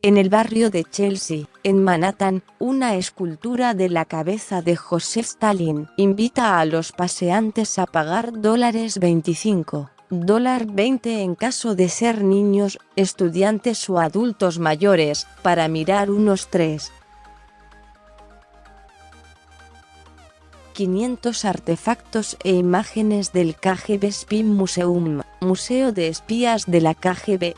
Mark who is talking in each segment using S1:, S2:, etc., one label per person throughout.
S1: En el barrio de Chelsea, en Manhattan, una escultura de la cabeza de Joseph Stalin invita a los paseantes a pagar $25, $20 en caso de ser niños, estudiantes o adultos mayores, para mirar unos 500 artefactos e imágenes del KGB Spy Museum, Museo de Espías de la KGB.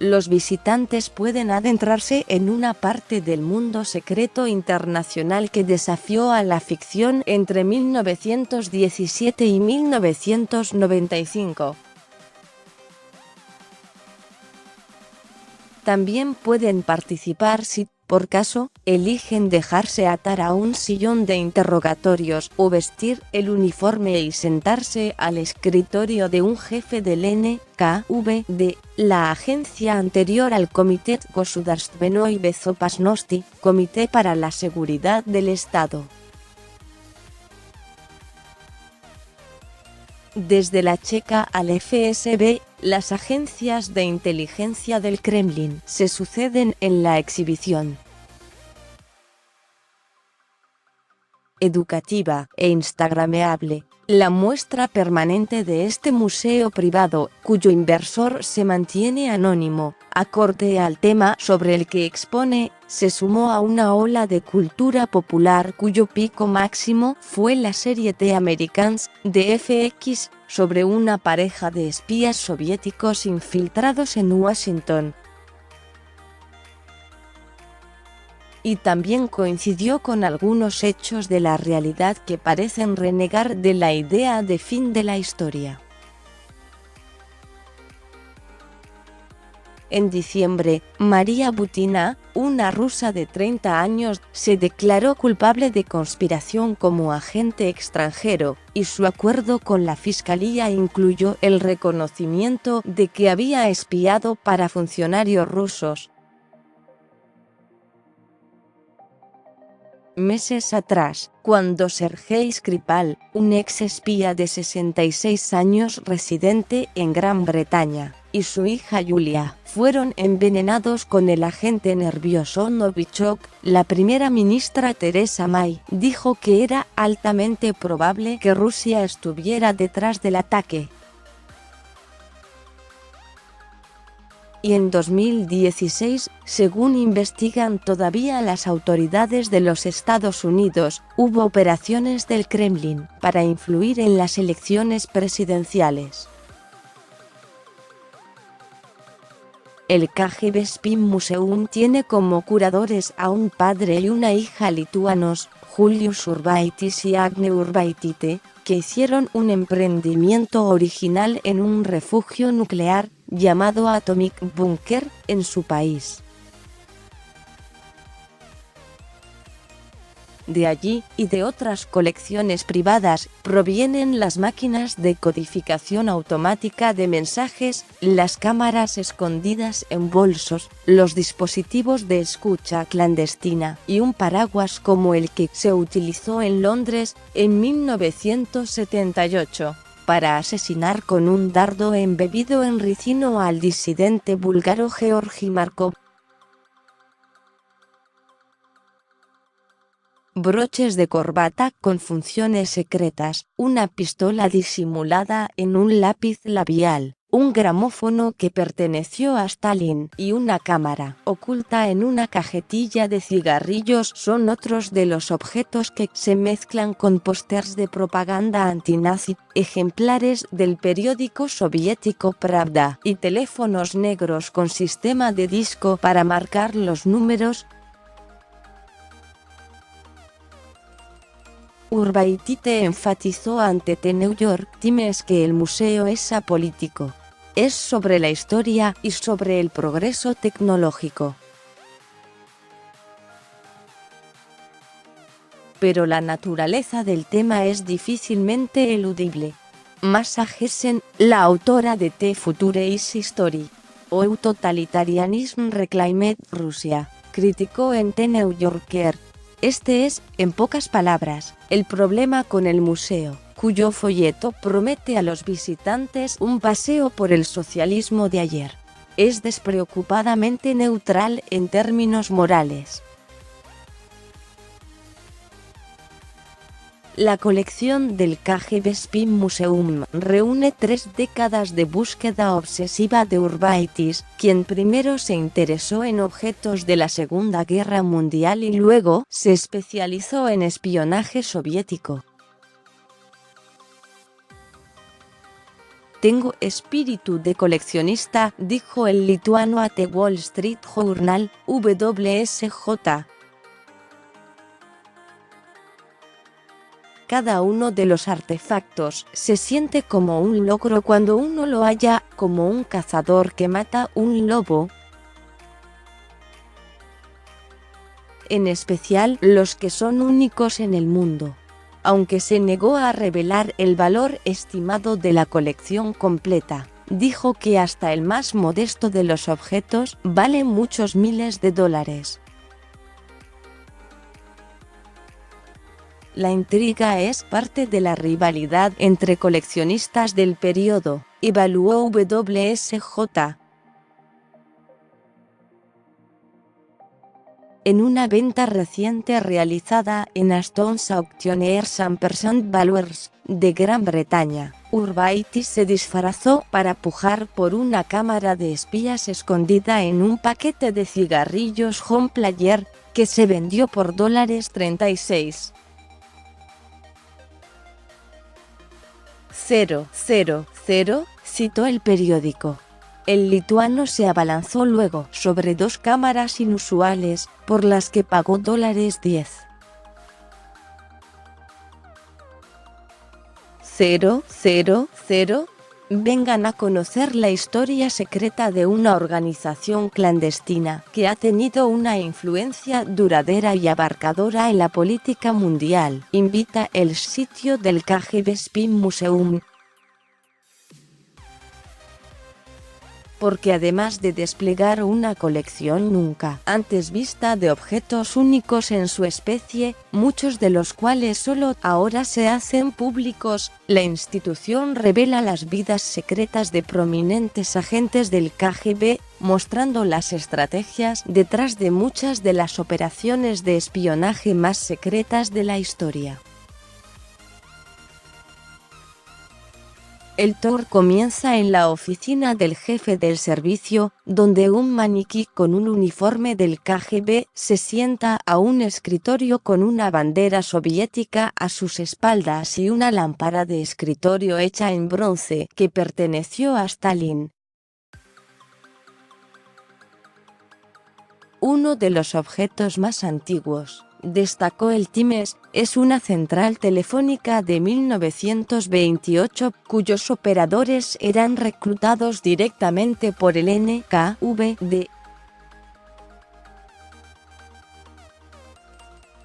S1: Los visitantes pueden adentrarse en una parte del mundo secreto internacional que desafió a la ficción entre 1917 y 1995. También pueden participar si, por caso, eligen dejarse atar a un sillón de interrogatorios o vestir el uniforme y sentarse al escritorio de un jefe del NKVD, la agencia anterior al Komitet Gosudarstvenoi Bezopasnosti, Comité para la Seguridad del Estado. Desde la Checa al FSB, las agencias de inteligencia del Kremlin se suceden en la exhibición. Educativa e instagrameable, la muestra permanente de este museo privado, cuyo inversor se mantiene anónimo, acorde al tema sobre el que expone, se sumó a una ola de cultura popular cuyo pico máximo fue la serie The Americans, de FX, sobre una pareja de espías soviéticos infiltrados en Washington. Y también coincidió con algunos hechos de la realidad que parecen renegar de la idea de fin de la historia. En diciembre, María Butina, una rusa de 30 años, se declaró culpable de conspiración como agente extranjero, y su acuerdo con la fiscalía incluyó el reconocimiento de que había espiado para funcionarios rusos. Meses atrás, cuando Sergei Skripal, un ex espía de 66 años residente en Gran Bretaña, y su hija Yulia, fueron envenenados con el agente nervioso Novichok, la primera ministra Theresa May dijo que era altamente probable que Rusia estuviera detrás del ataque. Y en 2016, según investigan todavía las autoridades de los Estados Unidos, hubo operaciones del Kremlin para influir en las elecciones presidenciales. El KGB Spy Museum tiene como curadores a un padre y una hija lituanos, Julius Urbaitis y Agne Urbaitite, que hicieron un emprendimiento original en un refugio nuclear, llamado Atomic Bunker, en su país. De allí, y de otras colecciones privadas, provienen las máquinas de codificación automática de mensajes, las cámaras escondidas en bolsos, los dispositivos de escucha clandestina, y un paraguas como el que se utilizó en Londres, en 1978. Para asesinar con un dardo embebido en ricino al disidente búlgaro Georgi Markov. Broches de corbata con funciones secretas, una pistola disimulada en un lápiz labial, un gramófono que perteneció a Stalin y una cámara oculta en una cajetilla de cigarrillos son otros de los objetos que se mezclan con pósters de propaganda antinazi, ejemplares del periódico soviético Pravda y teléfonos negros con sistema de disco para marcar los números. Urbaitite enfatizó ante The New York Times que el museo es apolítico. Es sobre la historia y sobre el progreso tecnológico. Pero la naturaleza del tema es difícilmente eludible. Masha Gessen, la autora de The Future is History, ou Totalitarianism Reclaimed Russia, criticó en The New Yorker. Este es, en pocas palabras, el problema con el museo, cuyo folleto promete a los visitantes un paseo por el socialismo de ayer. es despreocupadamente neutral en términos morales. La colección del KGB Spy Museum reúne 3 décadas de búsqueda obsesiva de Urbaitis, quien primero se interesó en objetos de la Segunda Guerra Mundial y luego se especializó en espionaje soviético. Tengo espíritu de coleccionista, dijo el lituano a The Wall Street Journal, WSJ. Cada uno de los artefactos se siente como un logro cuando uno lo halla, como un cazador que mata un lobo. En especial los que son únicos en el mundo. Aunque se negó a revelar el valor estimado de la colección completa, dijo que hasta el más modesto de los objetos vale muchos miles de dólares. La intriga es parte de la rivalidad entre coleccionistas del periodo, evaluó WSJ. En una venta reciente realizada en Aston's Auctioneers & Valuers, de Gran Bretaña, Urbaitis se disfrazó para pujar por una cámara de espías escondida en un paquete de cigarrillos Home Player, que se vendió por $36.000, citó el periódico. El lituano se abalanzó luego sobre 2 cámaras inusuales, por las que pagó $10.000. Vengan a conocer la historia secreta de una organización clandestina que ha tenido una influencia duradera y abarcadora en la política mundial, invita el sitio del KGB Spy Museum. Porque además de desplegar una colección nunca antes vista de objetos únicos en su especie, muchos de los cuales solo ahora se hacen públicos, la institución revela las vidas secretas de prominentes agentes del KGB, mostrando las estrategias detrás de muchas de las operaciones de espionaje más secretas de la historia. El tour comienza en la oficina del jefe del servicio, donde un maniquí con un uniforme del KGB se sienta a un escritorio con una bandera soviética a sus espaldas y una lámpara de escritorio hecha en bronce que perteneció a Stalin. Uno de los objetos más antiguos, destacó el Times, es una central telefónica de 1928, cuyos operadores eran reclutados directamente por el NKVD.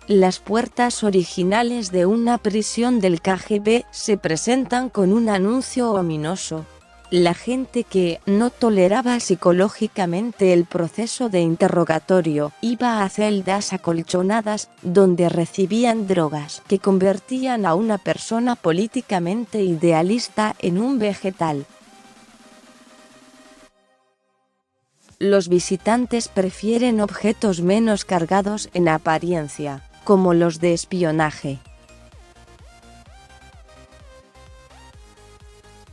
S1: Las puertas originales de una prisión del KGB se presentan con un anuncio ominoso. La gente que no toleraba psicológicamente el proceso de interrogatorio iba a celdas acolchonadas donde recibían drogas que convertían a una persona políticamente idealista en un vegetal. Los visitantes prefieren objetos menos cargados en apariencia, como los de espionaje.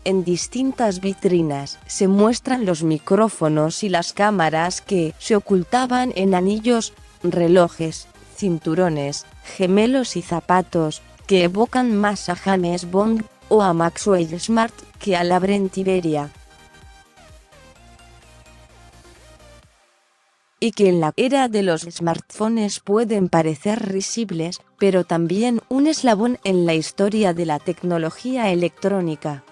S1: En distintas vitrinas se muestran los micrófonos y las cámaras que se ocultaban en anillos, relojes, cinturones, gemelos y zapatos, que evocan más a James Bond o a Maxwell Smart que a la Brent Iberia. Y que en la era de los smartphones pueden parecer risibles, pero también un eslabón en la historia de la tecnología electrónica.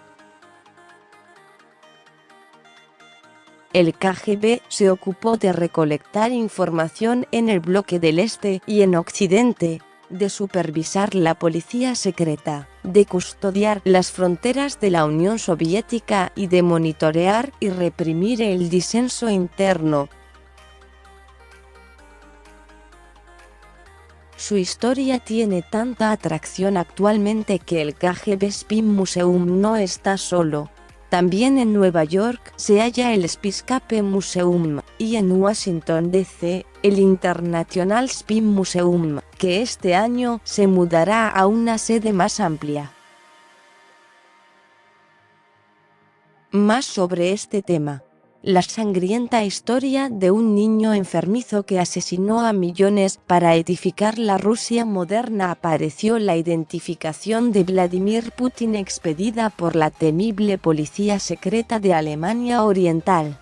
S1: El KGB se ocupó de recolectar información en el bloque del Este y en Occidente, de supervisar la policía secreta, de custodiar las fronteras de la Unión Soviética y de monitorear y reprimir el disenso interno. Su historia tiene tanta atracción actualmente que el KGB Spy Museum no está solo. También en Nueva York se halla el Spacescape Museum, y en Washington D.C., el International Space Museum, que este año se mudará a una sede más amplia. Más sobre este tema. La sangrienta historia de un niño enfermizo que asesinó a millones para edificar la Rusia moderna. Apareció la identificación de Vladimir Putin expedida por la temible policía secreta de Alemania Oriental.